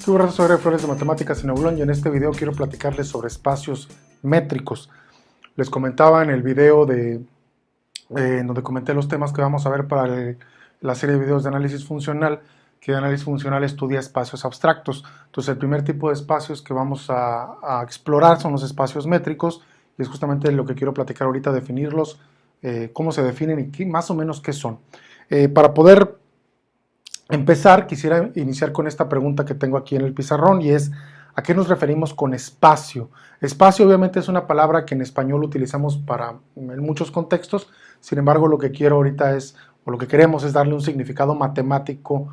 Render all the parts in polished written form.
Soy Ray Flores de Matemáticas en Neulon y en este video quiero platicarles sobre espacios métricos. Les comentaba en el video en donde comenté los temas que vamos a ver para la serie de videos de análisis funcional, que análisis funcional estudia espacios abstractos. Entonces el primer tipo de espacios que vamos a explorar son los espacios métricos y es justamente lo que quiero platicar ahorita, definirlos, cómo se definen y más o menos qué son. Para poder empezar, quisiera iniciar con esta pregunta que tengo aquí en el pizarrón y es, ¿a qué nos referimos con espacio? Espacio obviamente es una palabra que en español utilizamos en muchos contextos, sin embargo lo que quiero ahorita o lo que queremos es darle un significado matemático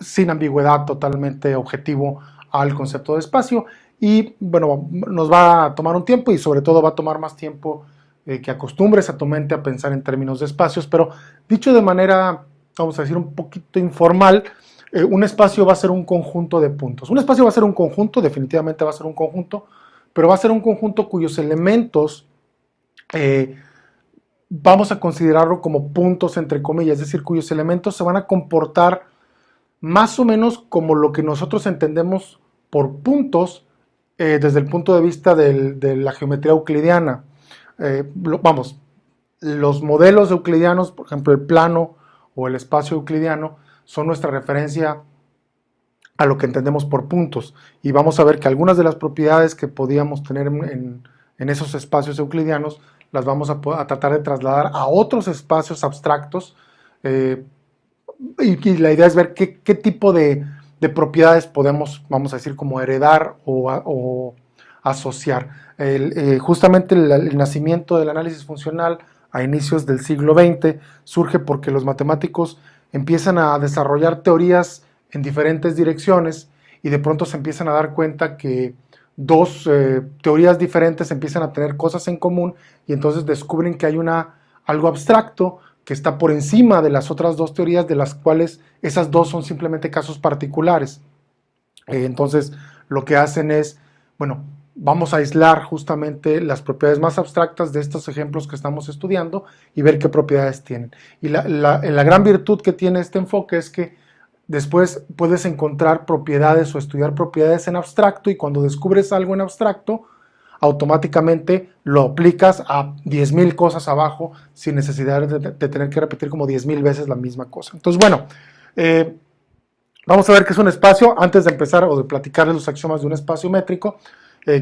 sin ambigüedad, totalmente objetivo al concepto de espacio y bueno, nos va a tomar un tiempo y sobre todo va a tomar más tiempo que acostumbres a tu mente a pensar en términos de espacios, pero dicho de manera, vamos a decir, un poquito informal, un espacio va a ser un conjunto de puntos. Un espacio va a ser un conjunto, definitivamente va a ser un conjunto, pero va a ser un conjunto cuyos elementos vamos a considerarlo como puntos entre comillas, es decir, cuyos elementos se van a comportar más o menos como lo que nosotros entendemos por puntos desde el punto de vista de la geometría euclidiana. Los modelos euclidianos, por ejemplo, el plano o el espacio euclidiano, son nuestra referencia a lo que entendemos por puntos. Y vamos a ver que algunas de las propiedades que podíamos tener en esos espacios euclidianos las vamos a tratar de trasladar a otros espacios abstractos. Y la idea es ver qué tipo de propiedades podemos, vamos a decir, como heredar o asociar. Justamente el nacimiento del análisis funcional a inicios del siglo XX surge porque los matemáticos empiezan a desarrollar teorías en diferentes direcciones y de pronto se empiezan a dar cuenta que dos teorías diferentes empiezan a tener cosas en común y entonces descubren que hay algo abstracto que está por encima de las otras dos teorías, de las cuales esas dos son simplemente casos particulares. Entonces lo que hacen es, bueno, vamos a aislar justamente las propiedades más abstractas de estos ejemplos que estamos estudiando y ver qué propiedades tienen. Y la gran virtud que tiene este enfoque es que después puedes encontrar propiedades o estudiar propiedades en abstracto y cuando descubres algo en abstracto, automáticamente lo aplicas a 10,000 cosas abajo sin necesidad de tener que repetir como 10,000 veces la misma cosa. Entonces, bueno, vamos a ver qué es un espacio. Antes de empezar o de platicarles los axiomas de un espacio métrico,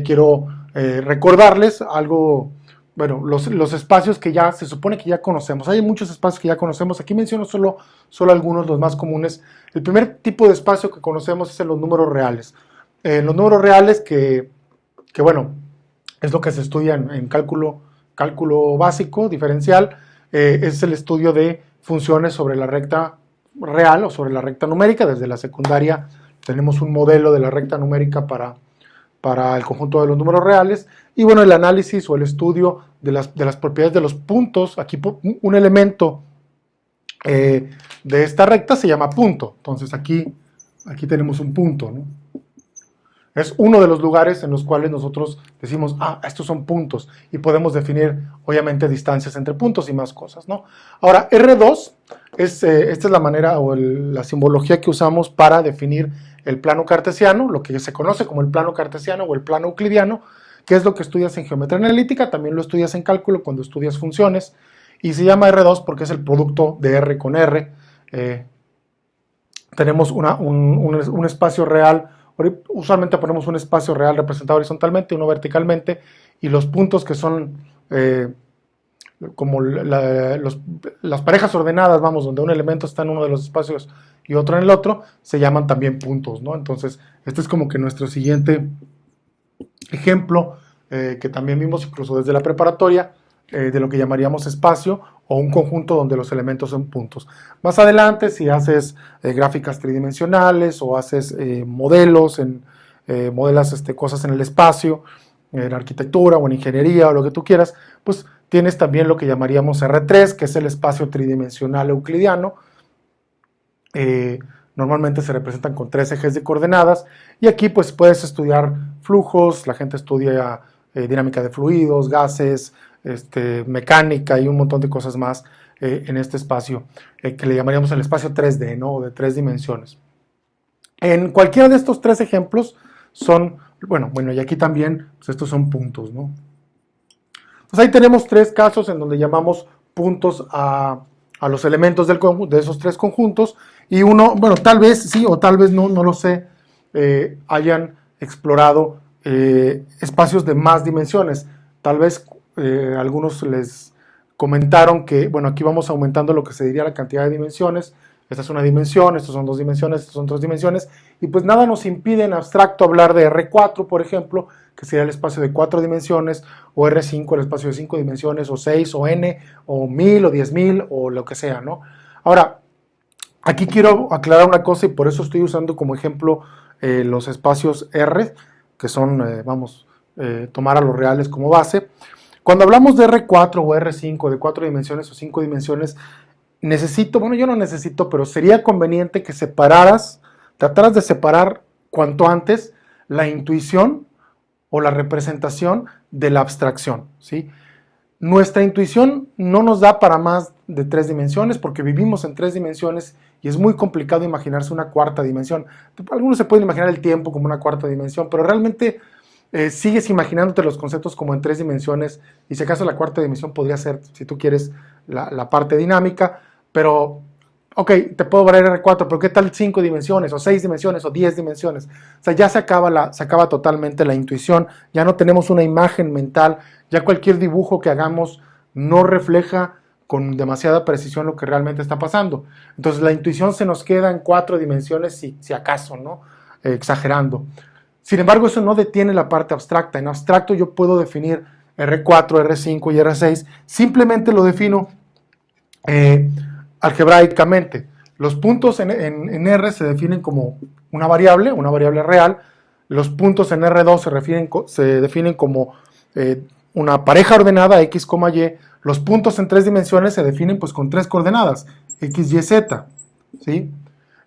quiero recordarles algo, bueno, los espacios que ya se supone que ya conocemos. Hay muchos espacios que ya conocemos. Aquí menciono solo algunos, los más comunes. El primer tipo de espacio que conocemos es en los números reales. Los números reales que bueno, es lo que se estudia en cálculo básico, diferencial, es el estudio de funciones sobre la recta real o sobre la recta numérica. Desde la secundaria tenemos un modelo de la recta numérica para el conjunto de los números reales, y bueno, el análisis o el estudio de las propiedades de los puntos. Aquí un elemento de esta recta se llama punto, entonces aquí tenemos un punto, ¿no? Es uno de los lugares en los cuales nosotros decimos, estos son puntos, y podemos definir, obviamente, distancias entre puntos y más cosas, ¿no? Ahora, R2, esta es la manera o la simbología que usamos para definir el plano cartesiano, lo que se conoce como el plano cartesiano o el plano euclidiano, que es lo que estudias en geometría analítica, también lo estudias en cálculo cuando estudias funciones, y se llama R2 porque es el producto de R con R. Tenemos un espacio real. Usualmente ponemos un espacio real representado horizontalmente, uno verticalmente, y los puntos que son como las parejas ordenadas, vamos, donde un elemento está en uno de los espacios y otro en el otro, se llaman también puntos, ¿no? Entonces, este es como que nuestro siguiente ejemplo, que también vimos incluso desde la preparatoria, de lo que llamaríamos espacio o un conjunto donde los elementos son puntos. Más adelante, si haces gráficas tridimensionales o haces modelos, modelas cosas en el espacio, en arquitectura o en ingeniería o lo que tú quieras, pues tienes también lo que llamaríamos R3, que es el espacio tridimensional euclidiano. Normalmente se representan con 3 ejes de coordenadas y aquí pues puedes estudiar flujos, la gente estudia dinámica de fluidos, gases, mecánica y un montón de cosas más en este espacio que le llamaríamos el espacio 3D, ¿no? De 3 dimensiones. En cualquiera de estos tres ejemplos son, bueno, y aquí también, pues estos son puntos, ¿no? Entonces ahí tenemos tres casos en donde llamamos puntos a los elementos de esos tres conjuntos, y uno, bueno, tal vez sí o tal vez no, no lo sé, hayan explorado espacios de más dimensiones. Tal vez algunos les comentaron que, bueno, aquí vamos aumentando lo que se diría la cantidad de dimensiones. Esta es una dimensión, estas son dos dimensiones, estas son tres dimensiones, y pues nada nos impide en abstracto hablar de R4, por ejemplo, que sería el espacio de 4 dimensiones, o R5, el espacio de 5 dimensiones, o 6, o N, o 1000, o 10.000, o lo que sea, ¿no? Ahora, aquí quiero aclarar una cosa, y por eso estoy usando como ejemplo los espacios R, que son, tomar a los reales como base. Cuando hablamos de R4 o R5, de 4 dimensiones o 5 dimensiones, yo no necesito, pero sería conveniente que trataras de separar cuanto antes la intuición o la representación de la abstracción, ¿sí? Nuestra intuición no nos da para más de 3 dimensiones porque vivimos en 3 dimensiones y es muy complicado imaginarse una cuarta dimensión. Algunos se pueden imaginar el tiempo como una cuarta dimensión, pero realmente sigues imaginándote los conceptos como en 3 dimensiones, y si acaso la cuarta dimensión podría ser, si tú quieres, la parte dinámica, pero ok, te puedo valer R4, pero ¿qué tal 5 dimensiones, o 6 dimensiones, o 10 dimensiones? O sea, ya se acaba totalmente la intuición, ya no tenemos una imagen mental, ya cualquier dibujo que hagamos no refleja con demasiada precisión lo que realmente está pasando. Entonces la intuición se nos queda en 4 dimensiones, si acaso, ¿no? Exagerando. Sin embargo, eso no detiene la parte abstracta. En abstracto yo puedo definir R4, R5 y R6, simplemente lo defino algebraicamente. Los puntos en R se definen como una variable real. Los puntos en R2 se definen como una pareja ordenada X, Y. Los puntos en 3 dimensiones se definen pues con 3 coordenadas, X, Y, Z, ¿sí?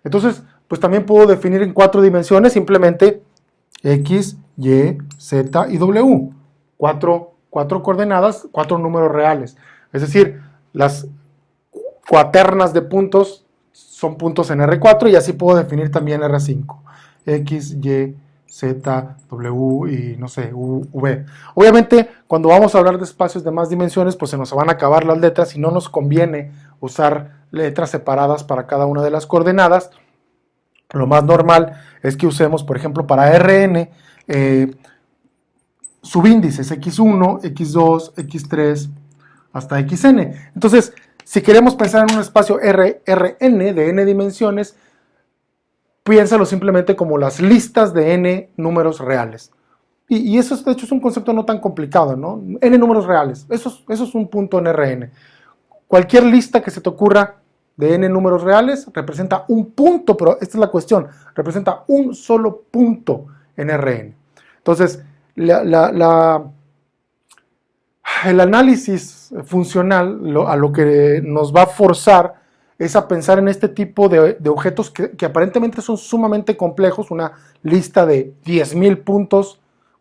Entonces, pues también puedo definir en 4 dimensiones simplemente X, Y, Z y W. 4 coordenadas, 4 números reales. Es decir, las cuaternas de puntos son puntos en R4, y así puedo definir también R5. X, Y, Z, W y no sé, V. Obviamente, cuando vamos a hablar de espacios de más dimensiones, pues se nos van a acabar las letras y no nos conviene usar letras separadas para cada una de las coordenadas. Lo más normal es que usemos, por ejemplo, para Rn, subíndices X1, X2, X3, hasta Xn. Entonces, si queremos pensar en un espacio Rn de n dimensiones, piénsalo simplemente como las listas de n números reales. Y eso, de hecho, es un concepto no tan complicado, ¿no? N números reales, eso es un punto en Rn. Cualquier lista que se te ocurra de n números reales representa un punto, pero esta es la cuestión, representa un solo punto en Rn. Entonces, el análisis funcional a lo que nos va a forzar es a pensar en este tipo de objetos que aparentemente son sumamente complejos. Una lista de 10.000 puntos,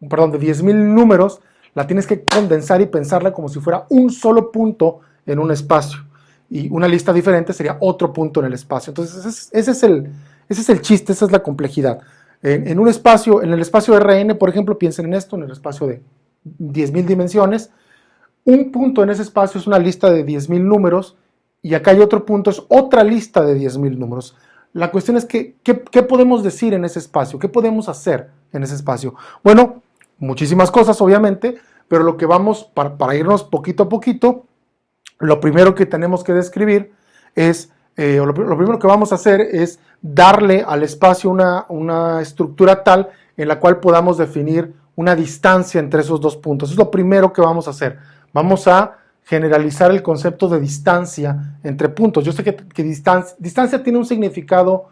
perdón, de 10.000 números, la tienes que condensar y pensarla como si fuera un solo punto en un espacio. Y una lista diferente sería otro punto en el espacio. Entonces ese es el chiste, esa es la complejidad. En el espacio Rn, por ejemplo, piensen en esto, en el espacio de 10.000 dimensiones. Un punto en ese espacio es una lista de 10.000 números, y acá hay otro punto, es otra lista de 10.000 números. La cuestión es que, ¿qué podemos decir en ese espacio? ¿Qué podemos hacer en ese espacio? Bueno, muchísimas cosas, obviamente, pero lo que vamos, para irnos poquito a poquito, lo primero que tenemos que describir es, lo primero que vamos a hacer es darle al espacio una estructura tal en la cual podamos definir una distancia entre esos dos puntos. Eso es lo primero que vamos a hacer. Vamos a generalizar el concepto de distancia entre puntos. Yo sé que distancia tiene un significado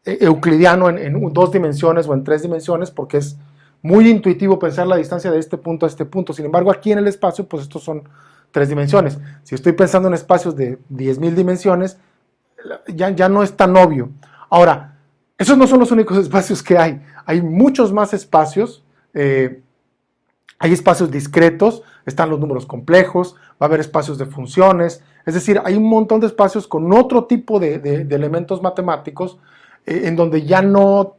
euclidiano en 2 dimensiones o en 3 dimensiones, porque es muy intuitivo pensar la distancia de este punto a este punto. Sin embargo, aquí en el espacio, pues estos son 3 dimensiones. Si estoy pensando en espacios de 10.000 dimensiones, ya no es tan obvio. Ahora, esos no son los únicos espacios que hay. Hay muchos más espacios. Hay espacios discretos, están los números complejos, va a haber espacios de funciones, es decir, hay un montón de espacios con otro tipo de elementos matemáticos en donde ya no,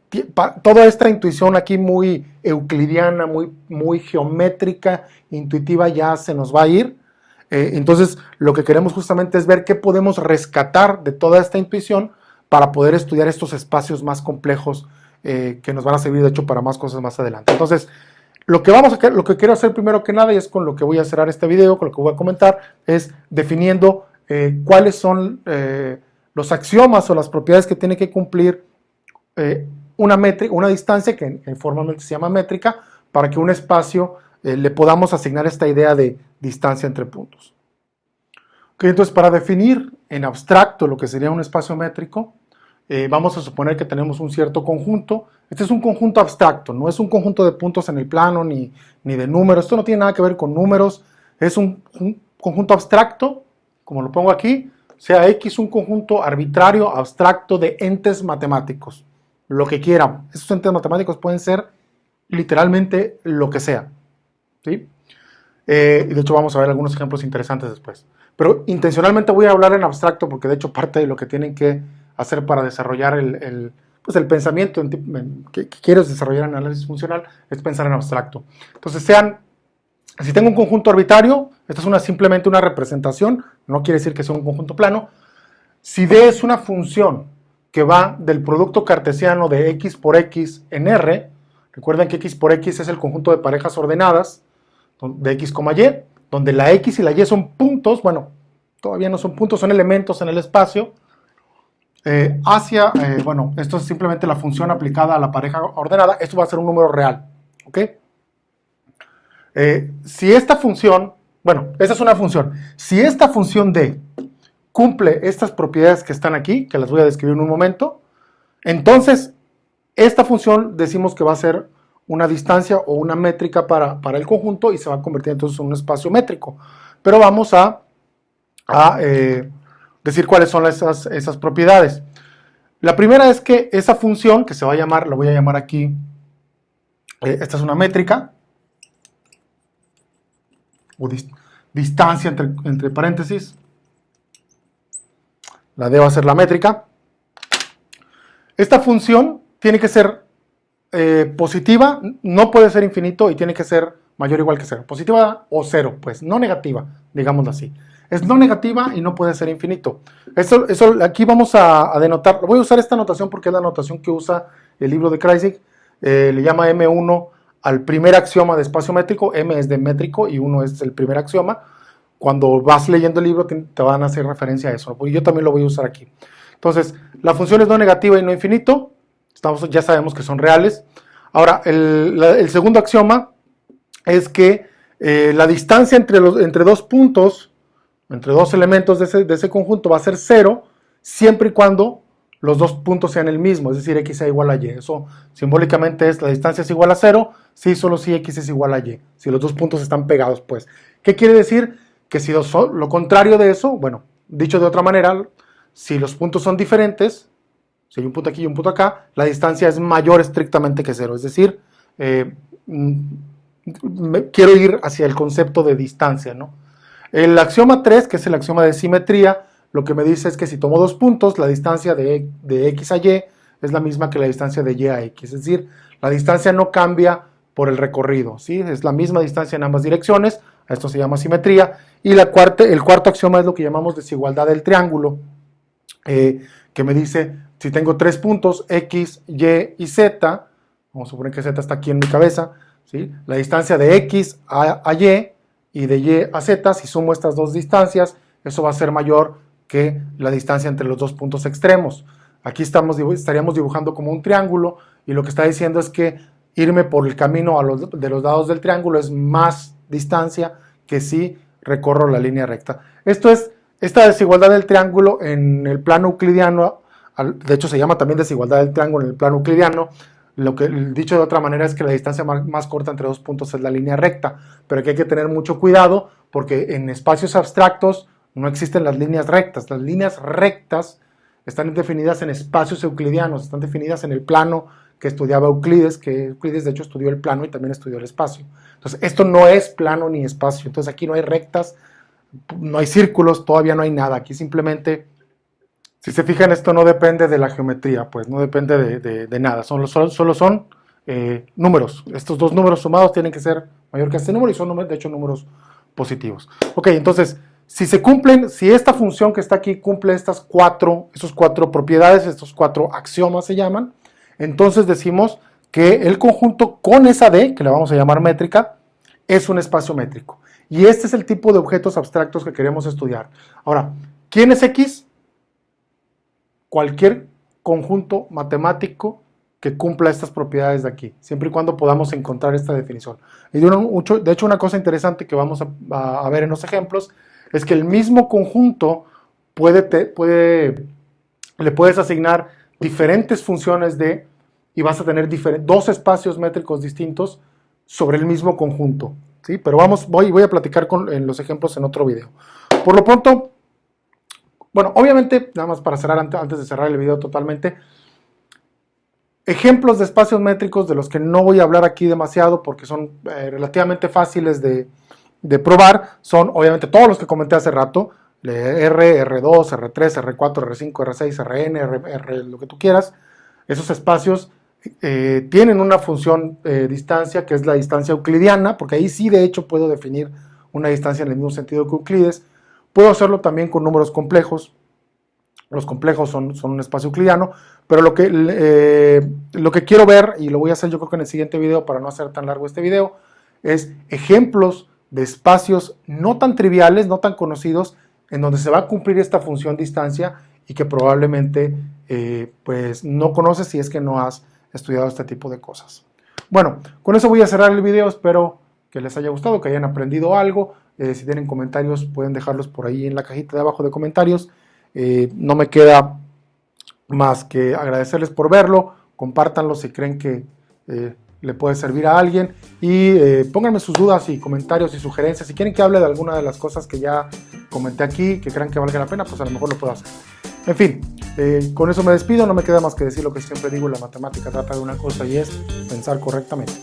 toda esta intuición aquí muy euclidiana, muy geométrica, intuitiva, ya se nos va a ir. Entonces, lo que queremos justamente es ver qué podemos rescatar de toda esta intuición para poder estudiar estos espacios más complejos que nos van a servir, de hecho, para más cosas más adelante. Entonces, lo que quiero hacer primero que nada, y es con lo que voy a cerrar este video, con lo que voy a comentar, es definiendo cuáles son los axiomas o las propiedades que tiene que cumplir una distancia que formalmente se llama métrica, para que un espacio le podamos asignar esta idea de distancia entre puntos. Okay, entonces, para definir en abstracto lo que sería un espacio métrico, vamos a suponer que tenemos un cierto conjunto. Este es un conjunto abstracto, no es un conjunto de puntos en el plano ni de números. Esto no tiene nada que ver con números, es un conjunto abstracto, como lo pongo aquí, sea X un conjunto arbitrario, abstracto de entes matemáticos, lo que quieran. Esos entes matemáticos pueden ser literalmente lo que sea, ¿sí? Y de hecho vamos a ver algunos ejemplos interesantes después. Pero intencionalmente voy a hablar en abstracto porque de hecho parte de lo que tienen que hacer para desarrollar el pensamiento que quieres desarrollar en análisis funcional es pensar en abstracto. Entonces si tengo un conjunto arbitrario, esto es simplemente una representación, no quiere decir que sea un conjunto plano. Si D es una función que va del producto cartesiano de X por X en R, recuerden que X por X es el conjunto de parejas ordenadas de X, Y, donde la X y la Y son puntos, bueno, todavía no son puntos, son elementos en el espacio, bueno, esto es simplemente la función aplicada a la pareja ordenada, esto va a ser un número real, ¿ok? Si esta función, bueno, esta es una función, si esta función D cumple estas propiedades que están aquí, que las voy a describir en un momento, entonces esta función decimos que va a ser una distancia o una métrica para el conjunto y se va a convertir entonces en un espacio métrico. Pero vamos a decir cuáles son esas propiedades. La primera es que esa función, que se va a llamar, lo voy a llamar aquí, esta es una métrica, o distancia entre paréntesis, la D va a ser la métrica. Esta función tiene que ser positiva, no puede ser infinito y tiene que ser mayor o igual que 0. Positiva o 0, pues, no negativa, digámoslo así. Es no negativa y no puede ser infinito. Eso aquí vamos a denotar. Voy a usar esta notación porque es la notación que usa el libro de Kreisig. Le llama M1 al primer axioma de espacio métrico. M es de métrico y 1 es el primer axioma. Cuando vas leyendo el libro te van a hacer referencia a eso. Y yo también lo voy a usar aquí. Entonces, la función es no negativa y no infinito. Ya sabemos que son reales. Ahora, el segundo axioma es que la distancia entre dos puntos, entre dos elementos de ese conjunto va a ser 0, siempre y cuando los dos puntos sean el mismo, es decir, X sea igual a Y. Eso simbólicamente es la distancia es igual a 0, si solo si X es igual a Y, si los dos puntos están pegados, pues. ¿Qué quiere decir? Que si lo contrario de eso, bueno, dicho de otra manera, si los puntos son diferentes, si hay un punto aquí y un punto acá, la distancia es mayor estrictamente que 0, es decir, quiero ir hacia el concepto de distancia, ¿no? El axioma 3, que es el axioma de simetría, lo que me dice es que si tomo dos puntos, la distancia de X a Y es la misma que la distancia de Y a X, es decir, la distancia no cambia por el recorrido, ¿sí? Es la misma distancia en ambas direcciones, esto se llama simetría, y el cuarto axioma es lo que llamamos desigualdad del triángulo, que me dice, si tengo tres puntos, X, Y y Z, vamos a suponer que Z está aquí en mi cabeza, ¿sí? La distancia de X a Y y de Y a Z, si sumo estas dos distancias, eso va a ser mayor que la distancia entre los dos puntos extremos. Aquí estaríamos dibujando como un triángulo y lo que está diciendo es que irme por el camino de los lados del triángulo es más distancia que si recorro la línea recta. Esta desigualdad del triángulo en el plano euclidiano, de hecho se llama también desigualdad del triángulo en el plano euclidiano. Lo que dicho de otra manera es que la distancia más corta entre dos puntos es la línea recta, pero aquí hay que tener mucho cuidado porque en espacios abstractos no existen las líneas rectas. Las líneas rectas están definidas en espacios euclidianos, están definidas en el plano que estudiaba Euclides, que Euclides de hecho estudió el plano y también estudió el espacio. Entonces esto no es plano ni espacio, entonces aquí no hay rectas, no hay círculos, todavía no hay nada, aquí simplemente Si se fijan, esto no depende de la geometría, pues no depende de nada, solo son números. Estos dos números sumados tienen que ser mayor que este número y son, de hecho, números positivos. Ok, entonces, si se cumplen, si esta función que está aquí cumple esos cuatro propiedades, estos cuatro axiomas se llaman, entonces decimos que el conjunto con esa D, que le vamos a llamar métrica, es un espacio métrico. Y este es el tipo de objetos abstractos que queremos estudiar. Ahora, ¿quién es X? Cualquier conjunto matemático que cumpla estas propiedades de aquí, siempre y cuando podamos encontrar esta definición. Y de hecho, una cosa interesante que vamos a ver en los ejemplos es que el mismo conjunto le puedes asignar diferentes funciones y vas a tener dos espacios métricos distintos sobre el mismo conjunto, ¿sí? Pero voy a platicar en los ejemplos en otro video. Por lo pronto, bueno, obviamente, nada más para cerrar, antes de cerrar el video totalmente, ejemplos de espacios métricos de los que no voy a hablar aquí demasiado porque son relativamente fáciles de probar, son obviamente todos los que comenté hace rato, R, R2, R3, R4, R5, R6, Rn, R, lo que tú quieras. Esos espacios tienen una función distancia, que es la distancia euclidiana, porque ahí sí de hecho puedo definir una distancia en el mismo sentido que Euclides. Puedo hacerlo también con números complejos. Los complejos son un espacio euclidiano, pero lo que quiero ver, y lo voy a hacer yo creo que en el siguiente video para no hacer tan largo este video, es ejemplos de espacios no tan triviales, no tan conocidos, en donde se va a cumplir esta función distancia y que probablemente pues no conoces si es que no has estudiado este tipo de cosas. Bueno, con eso voy a cerrar el video, espero que les haya gustado, que hayan aprendido algo. Si tienen comentarios pueden dejarlos por ahí en la cajita de abajo de comentarios. No me queda más que agradecerles por verlo, compártanlo si creen que le puede servir a alguien y pónganme sus dudas y comentarios y sugerencias. Si quieren que hable de alguna de las cosas que ya comenté aquí, que crean que valga la pena, pues a lo mejor lo puedo hacer. En fin, con eso me despido, no me queda más que decir lo que siempre digo: la matemática trata de una cosa y es pensar correctamente.